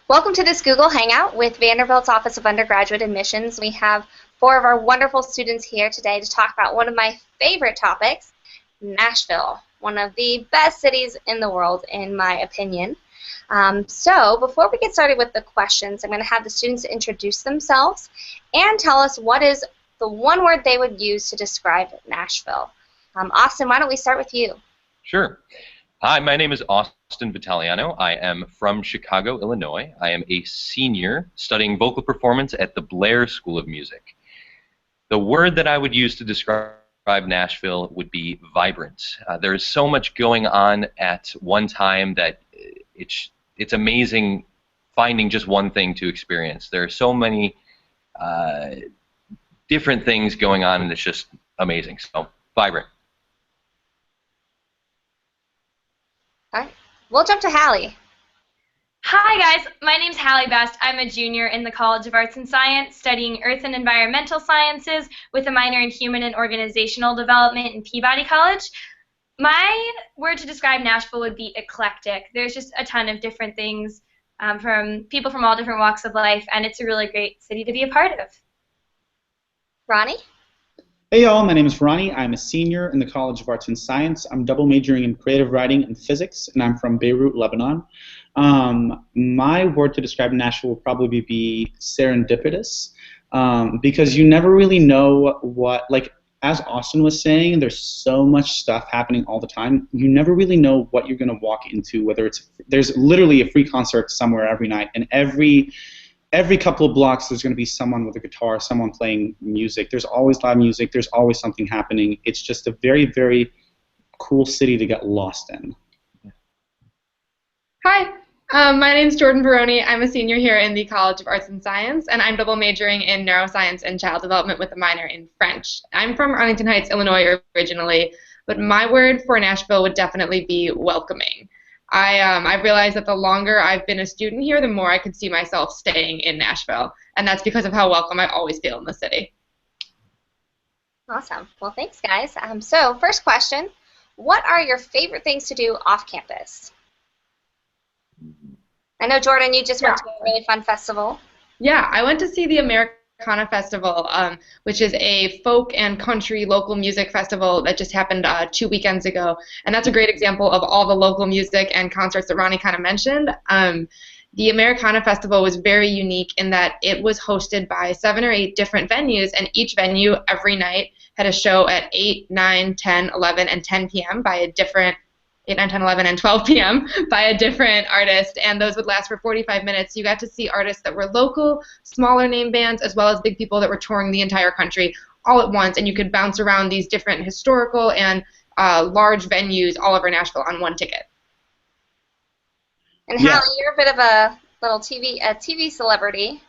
Welcome to this Google Hangout with Vanderbilt's Office of Undergraduate Admissions. We have 4 of our wonderful students here today to talk about one of my favorite topics, Nashville, one of the best cities in the world, in my opinion. So before we get started with the questions, I'm going to have the students introduce themselves and tell us what is the one word they would use to describe Nashville. Austin, why don't we start with you? Sure. Hi, my name is Austin Vitaliano. I am from Chicago, Illinois. I am a senior studying vocal performance at the Blair School of Music. The word that I would use to describe Nashville would be vibrant. There is so much going on at one time that it's amazing finding just one thing to experience. There are so many different things going on, and it's just amazing. So, vibrant. All right. We'll jump to Halle. Hi guys, my name's Halle Best. I'm a junior in the College of Arts and Science studying Earth and Environmental Sciences with a minor in Human and Organizational Development in Peabody College. My word to describe Nashville would be eclectic. There's just a ton of different things from people from all different walks of life, and it's a really great city to be a part of. Rani? Hey y'all, my name is Rani. I'm a senior in the College of Arts and Science. I'm double majoring in creative writing and physics, and I'm from Beirut, Lebanon. My word to describe Nashville will probably be serendipitous, because you never really know what, like as Austin was saying, there's so much stuff happening all the time. You never really know what you're going to walk into, whether there's literally a free concert somewhere every night, and every couple of blocks there's going to be someone with a guitar, someone playing music. There's always live music. There's always something happening. It's just a very, very cool city to get lost in. Hi, my name's Jordan Barone. I'm a senior here in the College of Arts and Science, and I'm double majoring in neuroscience and child development with a minor in French. I'm from Arlington Heights, Illinois originally, but my word for Nashville would definitely be welcoming. I realized that the longer I've been a student here, the more I could see myself staying in Nashville, and that's because of how welcome I always feel in the city. Awesome. Well, thanks, guys. So first question, what are your favorite things to do off campus? I know, Jordan, you just went to a really fun festival. Yeah, I went to see the Americana Festival, which is a folk and country local music festival that just happened 2 weekends ago. And that's a great example of all the local music and concerts that Rani kind of mentioned. The Americana Festival was very unique in that it was hosted by 7 or 8 different venues, and each venue every night had a show at 8, 9, 10, 11, and 10 p.m. by a different 8, 9, 10, 11, and 12 p.m. by a different artist, and those would last for 45 minutes. You got to see artists that were local, smaller name bands, as well as big people that were touring the entire country all at once, and you could bounce around these different historical and large venues all over Nashville on one ticket. And Halle, you're a bit of a little TV celebrity.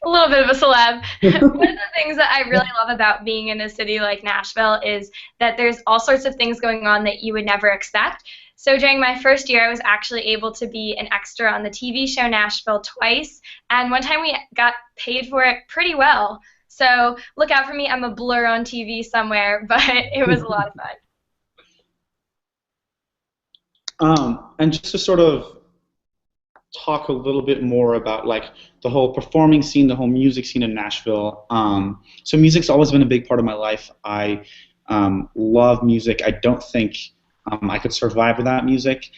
A little bit of a celeb. One of the things that I really love about being in a city like Nashville is that there's all sorts of things going on that you would never expect. So during my first year, I was actually able to be an extra on the TV show Nashville twice, and one time we got paid for it pretty well. So look out for me. I'm a blur on TV somewhere, but it was a lot of fun. And just to sort of talk a little bit more about like the whole performing scene, the whole music scene in Nashville. So music's always been a big part of my life. I love music. I don't think I could survive without music.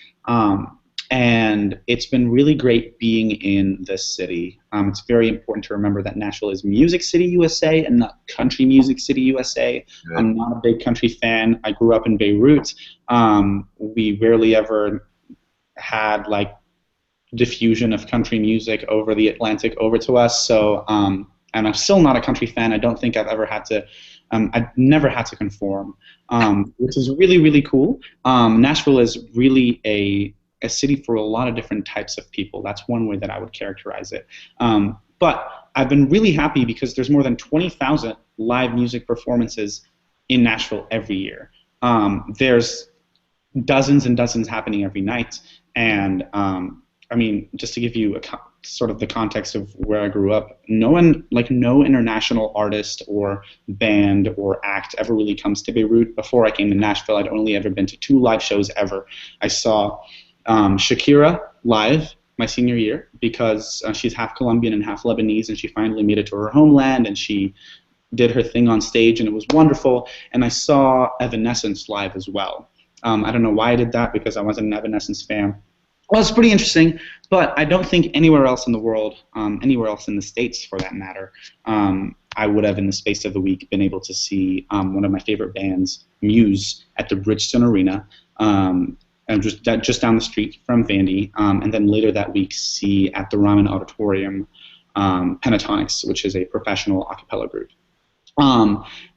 And it's been really great being in this city. It's very important to remember that Nashville is Music City, USA, and not Country Music City, USA. Good. I'm not a big country fan. I grew up in Beirut. We rarely ever had like diffusion of country music over the Atlantic over to us. So, and I'm still not a country fan. I don't think I've ever had to. I've never had to conform, which is really, really cool. Nashville is really a city for a lot of different types of people. That's one way that I would characterize it. But I've been really happy because there's more than 20,000 live music performances in Nashville every year. There's dozens and dozens happening every night, and I mean, just to give you sort of the context of where I grew up, no international artist or band or act ever really comes to Beirut. Before I came to Nashville, I'd only ever been to 2 live shows ever. I saw Shakira live my senior year because she's half Colombian and half Lebanese, and she finally made it to her homeland, and she did her thing on stage, and it was wonderful. And I saw Evanescence live as well. I don't know why I did that, because I wasn't an Evanescence fan. Well, it's pretty interesting, but I don't think anywhere else in the world, anywhere else in the States for that matter, I would have in the space of a week been able to see one of my favorite bands, Muse, at the Bridgestone Arena, and just down the street from Vandy, and then later that week see at the Ramen Auditorium Pentatonics, which is a professional a cappella group.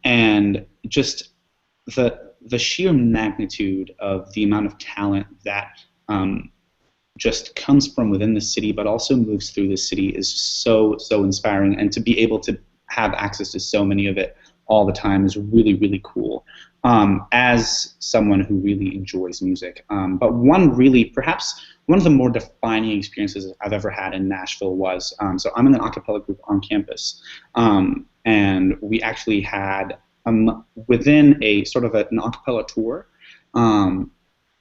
And just the sheer magnitude of the amount of talent that just comes from within the city, but also moves through the city, is so inspiring. And to be able to have access to so many of it all the time is really, really cool. As someone who really enjoys music, but perhaps one of the more defining experiences I've ever had in Nashville was, so I'm in an a cappella group on campus, and we actually had within a sort of an a cappella tour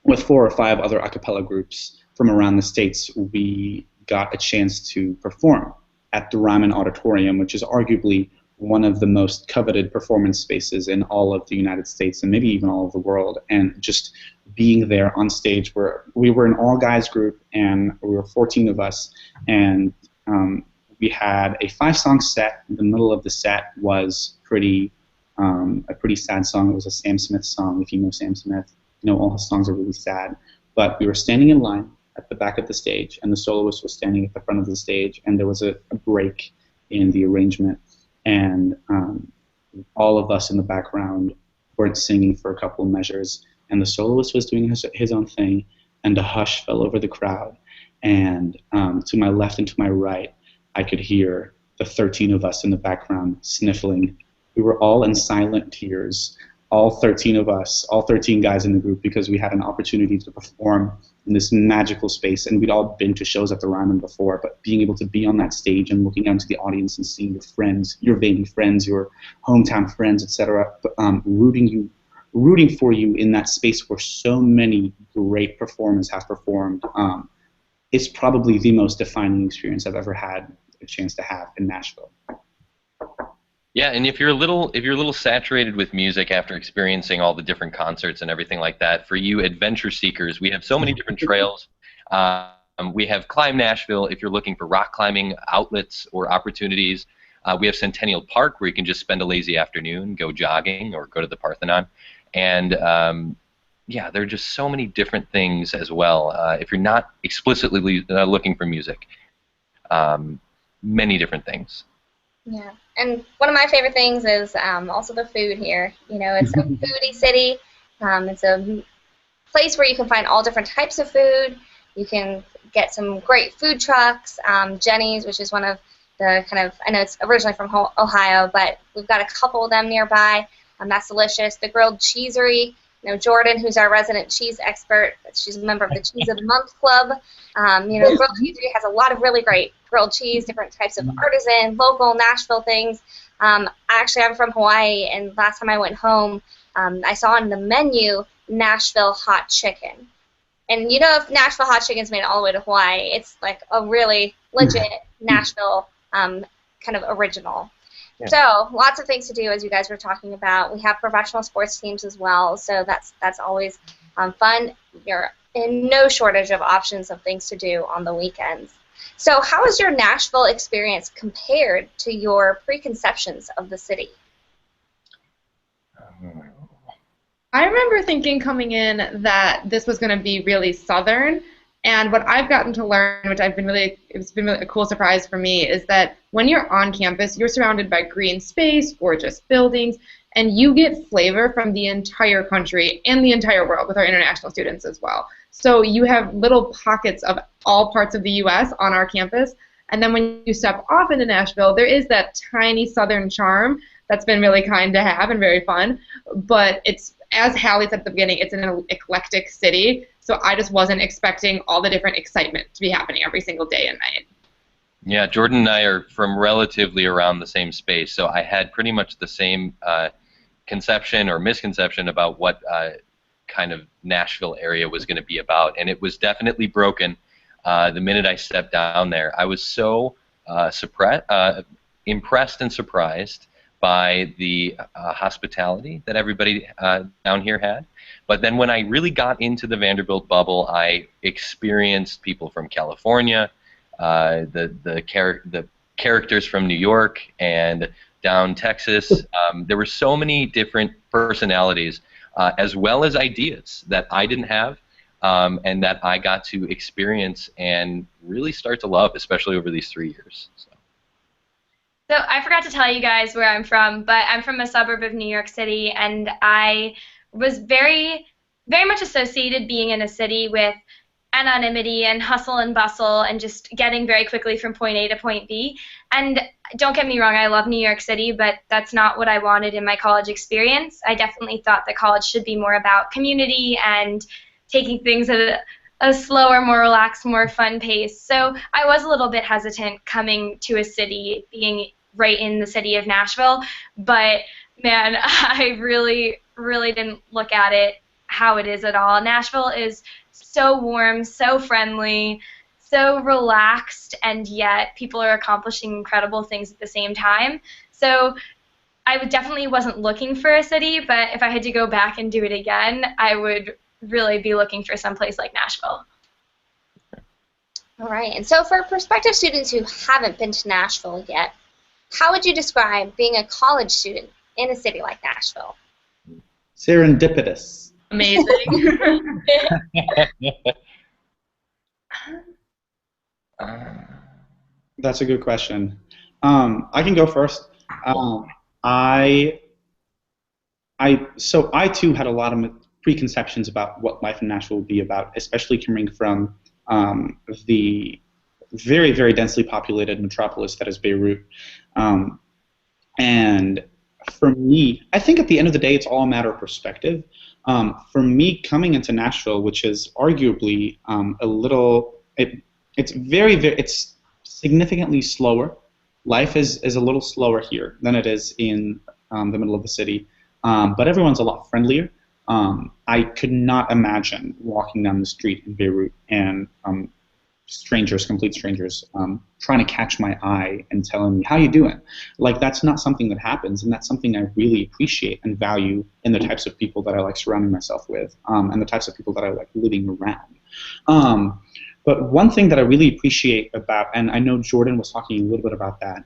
with 4 or 5 other a cappella groups from around the States. We got a chance to perform at the Ramen Auditorium, which is arguably one of the most coveted performance spaces in all of the United States and maybe even all of the world. And just being there on stage, where we were an all-guys group, and we were 14 of us, and we had a 5-song set. The middle of the set was a pretty sad song. It was a Sam Smith song. If you know Sam Smith, you know all his songs are really sad. But we were standing in line at the back of the stage, and the soloist was standing at the front of the stage, and there was a break in the arrangement, and all of us in the background weren't singing for a couple of measures, and the soloist was doing his own thing, and a hush fell over the crowd, and to my left and to my right, I could hear the 13 of us in the background sniffling. We were all in silent tears, all 13 of us, all 13 guys in the group, because we had an opportunity to perform in this magical space. And we'd all been to shows at the Ryman before, but being able to be on that stage and looking out into the audience and seeing your friends, your Vandy friends, your hometown friends, etc., rooting for you in that space where so many great performers have performed, is probably the most defining experience I've ever had a chance to have in Nashville. Yeah, and if you're a little saturated with music after experiencing all the different concerts and everything like that, for you adventure seekers, we have so many different trails. We have Climb Nashville if you're looking for rock climbing outlets or opportunities. We have Centennial Park, where you can just spend a lazy afternoon, go jogging, or go to the Parthenon. And yeah, there are just so many different things as well. If you're not explicitly looking for music, many different things. Yeah, and one of my favorite things is also the food here. You know, it's a foodie city. It's a place where you can find all different types of food. You can get some great food trucks. Jenny's, which is one of the I know it's originally from Ohio, but we've got a couple of them nearby. That's delicious. The Grilled Cheesery. You know, Jordan, who's our resident cheese expert, she's a member of the Cheese of the Month Club. You know, Grilled Cheesery has a lot of really great grilled cheese, different types of artisan, local Nashville things. Actually, I'm from Hawaii, and last time I went home, I saw on the menu Nashville hot chicken. And you know, if Nashville hot chicken's made it all the way to Hawaii, it's like a really legit Nashville kind of original. Yeah. So lots of things to do, as you guys were talking about. We have professional sports teams as well, so that's always fun. You're in no shortage of options of things to do on the weekends. So how has your Nashville experience compared to your preconceptions of the city? I remember thinking coming in that this was going to be really southern, and what I've gotten to learn, which it's been really a cool surprise for me, is that when you're on campus, you're surrounded by green space, gorgeous buildings, and you get flavor from the entire country and the entire world with our international students as well. So you have little pockets of all parts of the U.S. on our campus, and then when you step off into Nashville, there is that tiny southern charm that's been really kind to have and very fun, but it's, as Halle said at the beginning, it's an eclectic city, so I just wasn't expecting all the different excitement to be happening every single day and night. Yeah, Jordan and I are from relatively around the same space, so I had pretty much the same conception or misconception about what kind of Nashville area was going to be about, and it was definitely broken the minute I stepped down there. I was so impressed and surprised by the hospitality that everybody down here had. But then when I really got into the Vanderbilt bubble, I experienced people from California, the characters from New York and down Texas. There were so many different personalities, as well as ideas that I didn't have, and that I got to experience and really start to love, especially over these 3 years. So I forgot to tell you guys where I'm from, but I'm from a suburb of New York City, and I was very, very much associated being in a city with anonymity and hustle and bustle and just getting very quickly from point A to point B. And don't get me wrong, I love New York City, but that's not what I wanted in my college experience. I definitely thought that college should be more about community and taking things at a slower, more relaxed, more fun pace. So I was a little bit hesitant coming to a city, being right in the city of Nashville, but man, I really, really didn't look at it how it is at all. Nashville is so warm, so friendly, so relaxed, and yet people are accomplishing incredible things at the same time. So I definitely wasn't looking for a city, but if I had to go back and do it again, I would really be looking for someplace like Nashville. All right, and so for prospective students who haven't been to Nashville yet, how would you describe being a college student in a city like Nashville? Serendipitous. Amazing. That's a good question. I can go first. I too had a lot of preconceptions about what life in Nashville would be about, especially coming from the very, very densely populated metropolis that is Beirut. And for me, I think at the end of the day, it's all a matter of perspective. For me, coming into Nashville, which is arguably it's significantly slower. Life is a little slower here than it is in the middle of the city, but everyone's a lot friendlier. I could not imagine walking down the street in Beirut and strangers, complete strangers, trying to catch my eye and telling me, how you doing? Like, that's not something that happens, and that's something I really appreciate and value in the types of people that I like surrounding myself with, and the types of people that I like living around. But one thing that I really appreciate about, and I know Jordan was talking a little bit about that,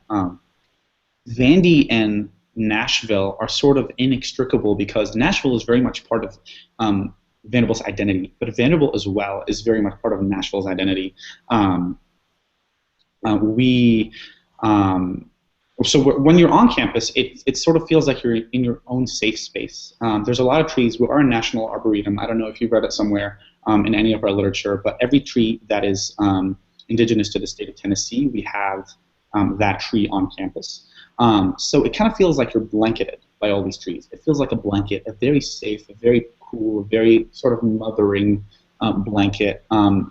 Vandy and Nashville are sort of inextricable because Nashville is very much part of Vanderbilt's identity, but Vanderbilt as well is very much part of Nashville's identity. So when you're on campus, it sort of feels like you're in your own safe space. There's a lot of trees. We are a national arboretum. I don't know if you've read it somewhere in any of our literature, but every tree that is indigenous to the state of Tennessee, we have that tree on campus. So it kind of feels like you're blanketed by all these trees. It feels like a blanket, a very safe, a very cool, a very sort of mothering blanket.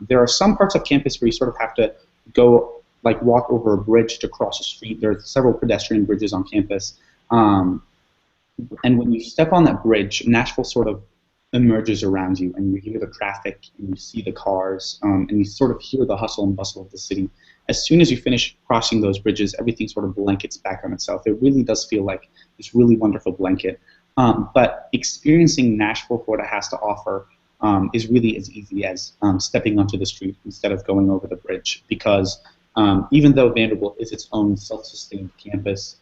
There are some parts of campus where you sort of have to go, like, walk over a bridge to cross a street. There are several pedestrian bridges on campus. And when you step on that bridge, Nashville sort of emerges around you, and you hear the traffic, and you see the cars, and you sort of hear the hustle and bustle of the city. As soon as you finish crossing those bridges, everything sort of blankets back on itself. It really does feel like this really wonderful blanket. But experiencing Nashville for what it has to offer is really as easy as stepping onto the street instead of going over the bridge, because even though Vanderbilt is its own self-sustained campus,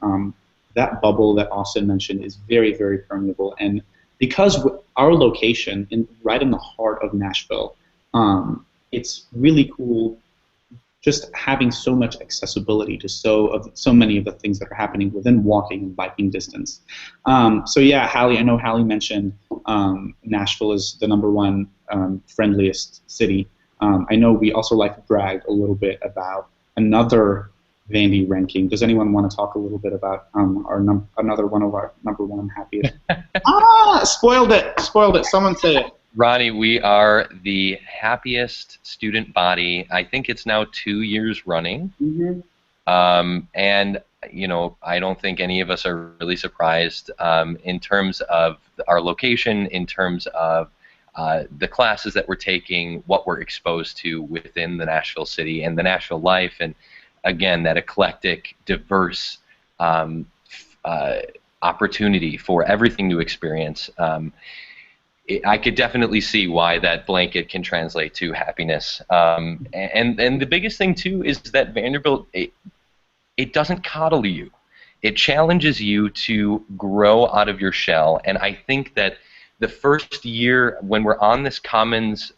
that bubble that Austin mentioned is very, very permeable. And because our location right in the heart of Nashville, it's really cool just having so much accessibility to so many of the things that are happening within walking and biking distance. So yeah, Halle, I know Halle mentioned Nashville is the #1 friendliest city. I know we also like to brag a little bit about another Vandy ranking. Does anyone want to talk a little bit about another one of our #1 happiest? Spoiled it. Someone say it. Rani, we are the happiest student body. I think it's now 2 years running. Mm-hmm. And, you know, I don't think any of us are really surprised in terms of our location, in terms of the classes that we're taking, what we're exposed to within the Nashville city and the Nashville life, and again, that eclectic, diverse opportunity for everything to experience. I could definitely see why that blanket can translate to happiness. And the biggest thing, too, is that Vanderbilt, it doesn't coddle you. It challenges you to grow out of your shell. And I think that the first year, when we're on this Commons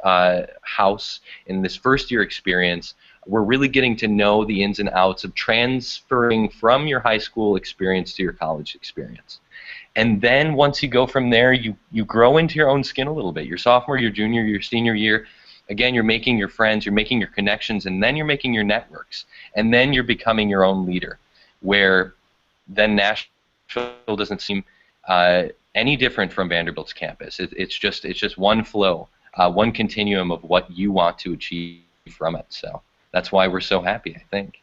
house, in this first year experience, we're really getting to know the ins and outs of transferring from your high school experience to your college experience. And then once you go from there, you grow into your own skin a little bit. Your sophomore, your junior, your senior year, again, you're making your friends, you're making your connections, and then you're making your networks. And then you're becoming your own leader, where then Nashville doesn't seem any different from Vanderbilt's campus. It's just one flow, one continuum of what you want to achieve from it. So that's why we're so happy, I think.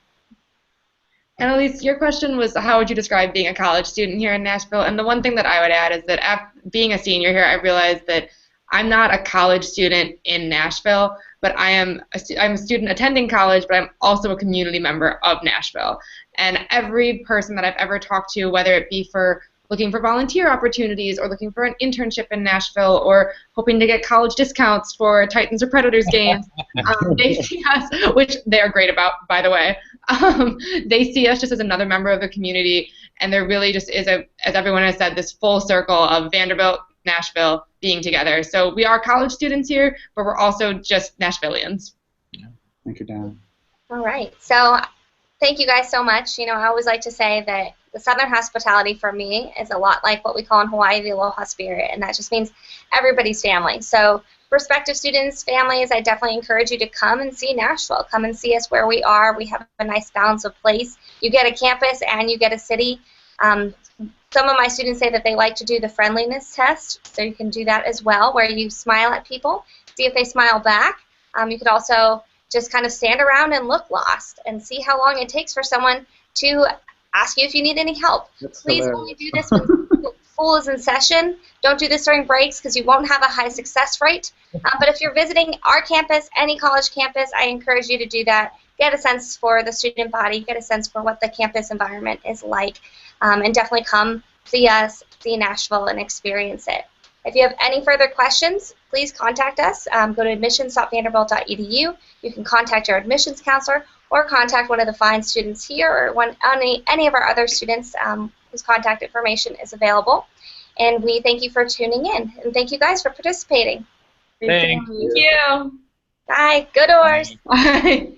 Annalise, your question was how would you describe being a college student here in Nashville? And the one thing that I would add is that after being a senior here, I realized that I'm not a college student in Nashville, but I'm a student attending college, but I'm also a community member of Nashville. And every person that I've ever talked to, whether it be for looking for volunteer opportunities or looking for an internship in Nashville or hoping to get college discounts for Titans or Predators games, they see us, which they are great about, by the way. They see us just as another member of the community, and there really just is, as everyone has said, this full circle of Vanderbilt, Nashville being together. So we are college students here, but we're also just Nashvillians. Thank you, Dan. All right. So thank you guys so much. You know, I always like to say that the Southern hospitality for me is a lot like what we call in Hawaii the Aloha Spirit, and that just means everybody's family. So prospective students, families, I definitely encourage you to come and see Nashville. Come and see us where we are. We have a nice balance of place. You get a campus and you get a city. Some of my students say that they like to do the friendliness test, so you can do that as well, where you smile at people, see if they smile back. You could also just kind of stand around and look lost and see how long it takes for someone to ask you if you need any help. Please only do this when school is in session. Don't do this during breaks because you won't have a high success rate. But if you're visiting our campus, any college campus, I encourage you to do that. Get a sense for the student body, get a sense for what the campus environment is like, and definitely come see us, see Nashville, and experience it. If you have any further questions, please contact us. Go to admissions.vanderbilt.edu. You can contact your admissions counselor or contact one of the fine students here or any of our other students whose contact information is available. And we thank you for tuning in. And thank you guys for participating. Thank you. Bye. Go Doors. Bye.